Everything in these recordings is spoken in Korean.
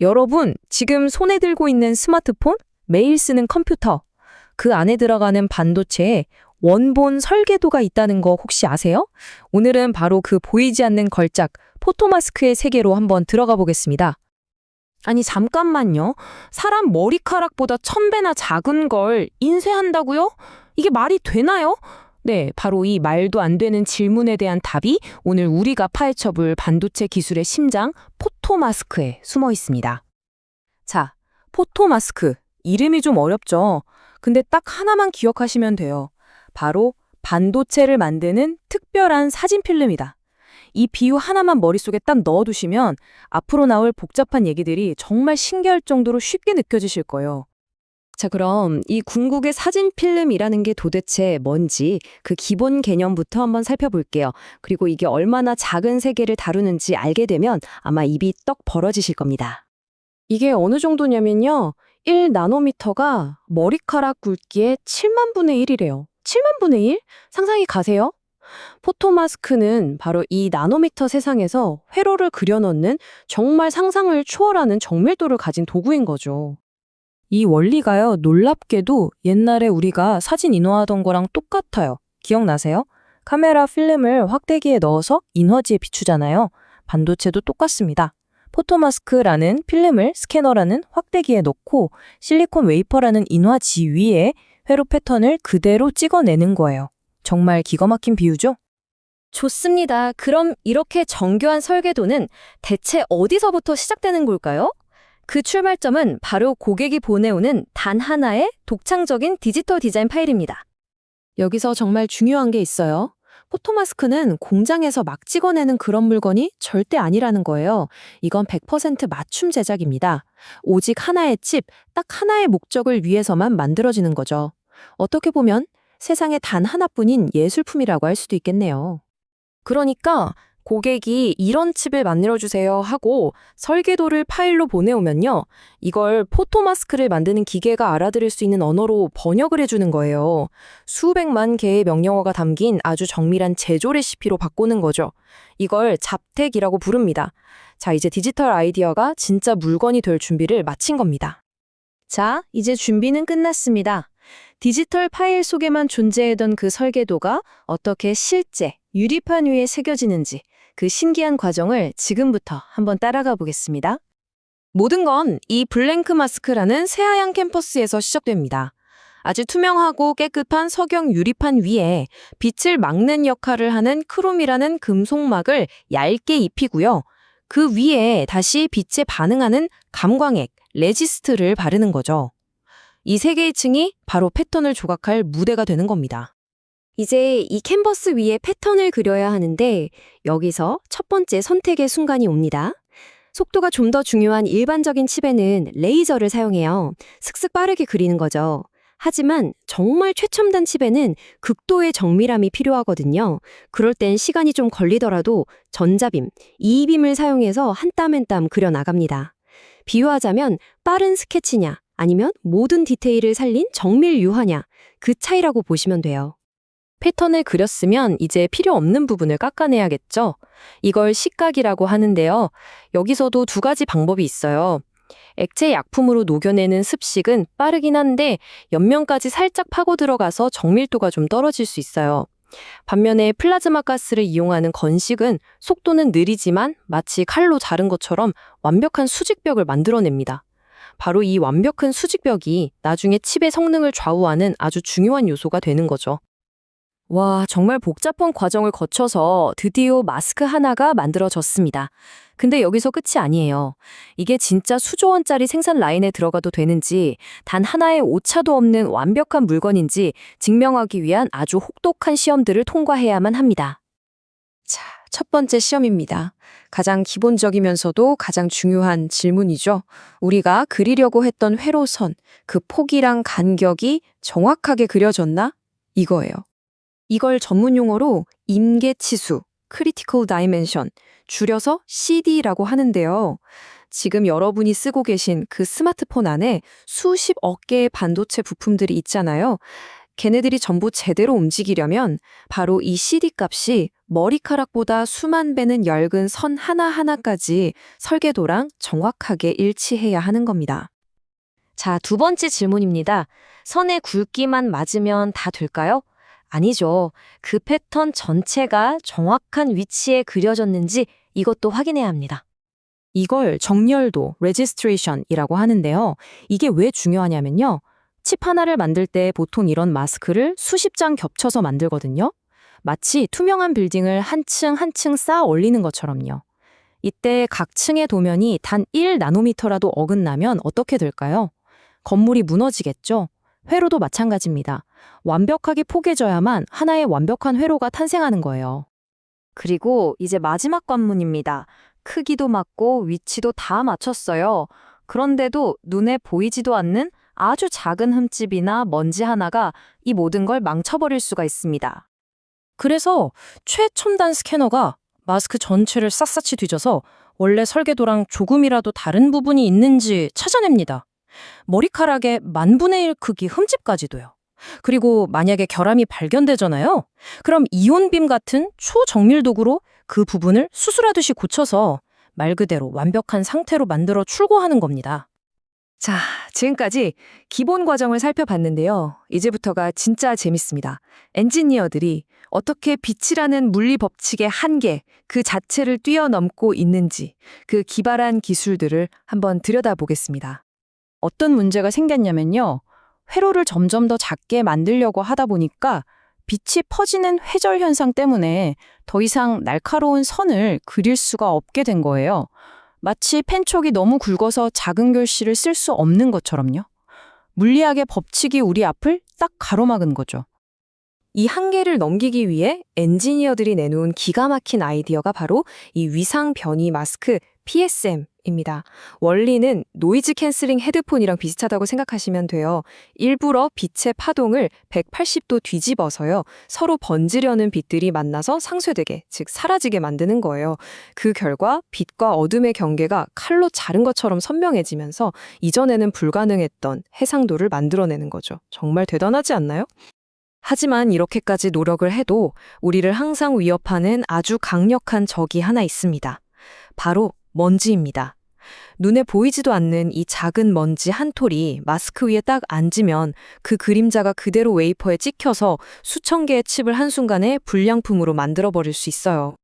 여러분, 지금 손에 들고 있는 스마트폰, 매일 쓰는 컴퓨터, 그 안에 들어가는 반도체에 원본 설계도가 있다는 거 혹시 아세요? 오늘은 바로 그 보이지 않는 걸작, 포토마스크의 세계로 한번 들어가 보겠습니다. 아니, 잠깐만요. 사람 머리카락보다 1000배나 작은 걸 인쇄한다고요? 이게 말이 되나요? 네, 바로 이 말도 안 되는 질문에 대한 답이 오늘 우리가 파헤쳐볼 반도체 기술의 심장, 포토마스크에 숨어 있습니다. 자, 포토마스크. 이름이 좀 어렵죠? 근데 딱 하나만 기억하시면 돼요. 바로 반도체를 만드는 특별한 사진 필름이다. 이 비유 하나만 머릿속에 딱 넣어두시면 앞으로 나올 복잡한 얘기들이 정말 신기할 정도로 쉽게 느껴지실 거예요. 자, 그럼 이 궁극의 사진 필름이라는 게 도대체 뭔지 그 기본 개념부터 한번 살펴볼게요. 그리고 이게 얼마나 작은 세계를 다루는지 알게 되면 아마 입이 떡 벌어지실 겁니다. 이게 어느 정도냐면요. 1나노미터가 머리카락 굵기의 7만 분의 1이래요. 7만 분의 1? 상상이 가세요? 포토마스크는 바로 이 나노미터 세상에서 회로를 그려넣는 정말 상상을 초월하는 정밀도를 가진 도구인 거죠. 이 원리가요, 놀랍게도 옛날에 우리가 사진 인화하던 거랑 똑같아요. 기억나세요? 카메라 필름을 확대기에 넣어서 인화지에 비추잖아요. 반도체도 똑같습니다. 포토마스크라는 필름을 스캐너라는 확대기에 넣고 실리콘 웨이퍼라는 인화지 위에 회로 패턴을 그대로 찍어내는 거예요. 정말 기가 막힌 비유죠? 좋습니다. 그럼 이렇게 정교한 설계도는 대체 어디서부터 시작되는 걸까요? 그 출발점은 바로 고객이 보내오는 단 하나의 독창적인 디지털 디자인 파일입니다. 여기서 정말 중요한 게 있어요. 포토마스크는 공장에서 막 찍어내는 그런 물건이 절대 아니라는 거예요. 이건 100% 맞춤 제작입니다. 오직 하나의 칩, 딱 하나의 목적을 위해서만 만들어지는 거죠. 어떻게 보면 세상에 단 하나뿐인 예술품이라고 할 수도 있겠네요. 그러니까 고객이 이런 칩을 만들어주세요 하고 설계도를 파일로 보내오면요. 이걸 포토마스크를 만드는 기계가 알아들을 수 있는 언어로 번역을 해주는 거예요. 수백만 개의 명령어가 담긴 아주 정밀한 제조 레시피로 바꾸는 거죠. 이걸 잡텍이라고 부릅니다. 자, 이제 디지털 아이디어가 진짜 물건이 될 준비를 마친 겁니다. 자, 이제 준비는 끝났습니다. 디지털 파일 속에만 존재하던 그 설계도가 어떻게 실제 유리판 위에 새겨지는지 그 신기한 과정을 지금부터 한번 따라가 보겠습니다. 모든 건 이 블랭크 마스크라는 새하얀 캔버스에서 시작됩니다. 아주 투명하고 깨끗한 석영 유리판 위에 빛을 막는 역할을 하는 크롬이라는 금속막을 얇게 입히고요. 그 위에 다시 빛에 반응하는 감광액, 레지스트를 바르는 거죠. 이 세 개의 층이 바로 패턴을 조각할 무대가 되는 겁니다. 이제 이 캔버스 위에 패턴을 그려야 하는데 여기서 첫 번째 선택의 순간이 옵니다. 속도가 좀 더 중요한 일반적인 칩에는 레이저를 사용해요. 슥슥 빠르게 그리는 거죠. 하지만 정말 최첨단 칩에는 극도의 정밀함이 필요하거든요. 그럴 땐 시간이 좀 걸리더라도 전자빔, E빔을 사용해서 한 땀 한 땀 그려 나갑니다. 비유하자면 빠른 스케치냐 아니면 모든 디테일을 살린 정밀 유화냐 그 차이라고 보시면 돼요. 패턴을 그렸으면 이제 필요 없는 부분을 깎아내야겠죠? 이걸 식각이라고 하는데요. 여기서도 두 가지 방법이 있어요. 액체 약품으로 녹여내는 습식은 빠르긴 한데 옆면까지 살짝 파고 들어가서 정밀도가 좀 떨어질 수 있어요. 반면에 플라즈마 가스를 이용하는 건식은 속도는 느리지만 마치 칼로 자른 것처럼 완벽한 수직벽을 만들어냅니다. 바로 이 완벽한 수직벽이 나중에 칩의 성능을 좌우하는 아주 중요한 요소가 되는 거죠. 와, 정말 복잡한 과정을 거쳐서 드디어 마스크 하나가 만들어졌습니다. 근데 여기서 끝이 아니에요. 이게 진짜 수조 원짜리 생산 라인에 들어가도 되는지, 단 하나의 오차도 없는 완벽한 물건인지 증명하기 위한 아주 혹독한 시험들을 통과해야만 합니다. 자, 첫 번째 시험입니다. 가장 기본적이면서도 가장 중요한 질문이죠. 우리가 그리려고 했던 회로선, 그 폭이랑 간격이 정확하게 그려졌나? 이거예요. 이걸 전문 용어로 임계치수, Critical Dimension, 줄여서 CD라고 하는데요. 지금 여러분이 쓰고 계신 그 스마트폰 안에 수십억 개의 반도체 부품들이 있잖아요. 걔네들이 전부 제대로 움직이려면 바로 이 CD 값이 머리카락보다 수만 배는 엷은 선 하나하나까지 설계도랑 정확하게 일치해야 하는 겁니다. 자, 두 번째 질문입니다. 선의 굵기만 맞으면 다 될까요? 아니죠. 그 패턴 전체가 정확한 위치에 그려졌는지 이것도 확인해야 합니다. 이걸 정렬도, 레지스트레이션이라고 하는데요. 이게 왜 중요하냐면요. 칩 하나를 만들 때 보통 이런 마스크를 수십 장 겹쳐서 만들거든요. 마치 투명한 빌딩을 한 층 한 층 쌓아 올리는 것처럼요. 이때 각 층의 도면이 단 1나노미터라도 어긋나면 어떻게 될까요? 건물이 무너지겠죠? 회로도 마찬가지입니다. 완벽하게 포개져야만 하나의 완벽한 회로가 탄생하는 거예요. 그리고 이제 마지막 관문입니다. 크기도 맞고 위치도 다 맞췄어요. 그런데도 눈에 보이지도 않는 아주 작은 흠집이나 먼지 하나가 이 모든 걸 망쳐버릴 수가 있습니다. 그래서 최첨단 스캐너가 마스크 전체를 샅샅이 뒤져서 원래 설계도랑 조금이라도 다른 부분이 있는지 찾아냅니다. 머리카락의 10,000분의 1 크기 흠집까지도요. 그리고 만약에 결함이 발견되잖아요. 그럼 이온빔 같은 초정밀 도구로 그 부분을 수술하듯이 고쳐서 말 그대로 완벽한 상태로 만들어 출고하는 겁니다. 자, 지금까지 기본 과정을 살펴봤는데요. 이제부터가 진짜 재밌습니다. 엔지니어들이 어떻게 빛이라는 물리 법칙의 한계, 그 자체를 뛰어넘고 있는지 그 기발한 기술들을 한번 들여다보겠습니다. 어떤 문제가 생겼냐면요. 회로를 점점 더 작게 만들려고 하다 보니까 빛이 퍼지는 회절 현상 때문에 더 이상 날카로운 선을 그릴 수가 없게 된 거예요. 마치 펜촉이 너무 굵어서 작은 글씨를 쓸 수 없는 것처럼요. 물리학의 법칙이 우리 앞을 딱 가로막은 거죠. 이 한계를 넘기기 위해 엔지니어들이 내놓은 기가 막힌 아이디어가 바로 이 위상 변이 마스크 PSM입니다. 원리는 노이즈 캔슬링 헤드폰이랑 비슷하다고 생각하시면 돼요. 일부러 빛의 파동을 180도 뒤집어서요. 서로 번지려는 빛들이 만나서 상쇄되게, 즉 사라지게 만드는 거예요. 그 결과 빛과 어둠의 경계가 칼로 자른 것처럼 선명해지면서 이전에는 불가능했던 해상도를 만들어내는 거죠. 정말 대단하지 않나요? 하지만 이렇게까지 노력을 해도 우리를 항상 위협하는 아주 강력한 적이 하나 있습니다. 바로 먼지입니다. 눈에 보이지도 않는 이 작은 먼지 한 톨이 마스크 위에 딱 앉으면 그 그림자가 그대로 웨이퍼에 찍혀서 수천 개의 칩을 한순간에 불량품으로 만들어버릴 수 있어요.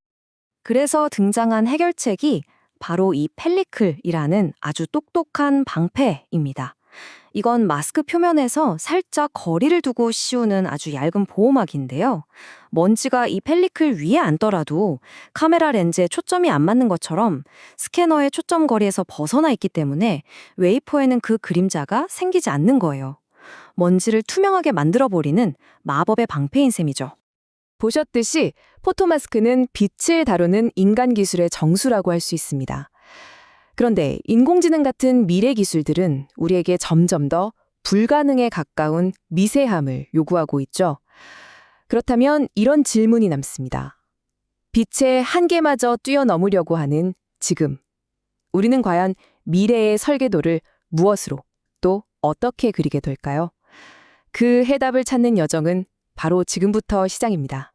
그래서 등장한 해결책이 바로 이 펠리클이라는 아주 똑똑한 방패입니다. 이건 마스크 표면에서 살짝 거리를 두고 씌우는 아주 얇은 보호막인데요. 먼지가 이 펠리클 위에 앉더라도 카메라 렌즈에 초점이 안 맞는 것처럼 스캐너의 초점 거리에서 벗어나 있기 때문에 웨이퍼에는 그 그림자가 생기지 않는 거예요. 먼지를 투명하게 만들어버리는 마법의 방패인 셈이죠. 보셨듯이 포토마스크는 빛을 다루는 인간 기술의 정수라고 할 수 있습니다. 그런데 인공지능 같은 미래 기술들은 우리에게 점점 더 불가능에 가까운 미세함을 요구하고 있죠. 그렇다면 이런 질문이 남습니다. 빛의 한계마저 뛰어넘으려고 하는 지금, 우리는 과연 미래의 설계도를 무엇으로 또 어떻게 그리게 될까요? 그 해답을 찾는 여정은 바로 지금부터 시작입니다.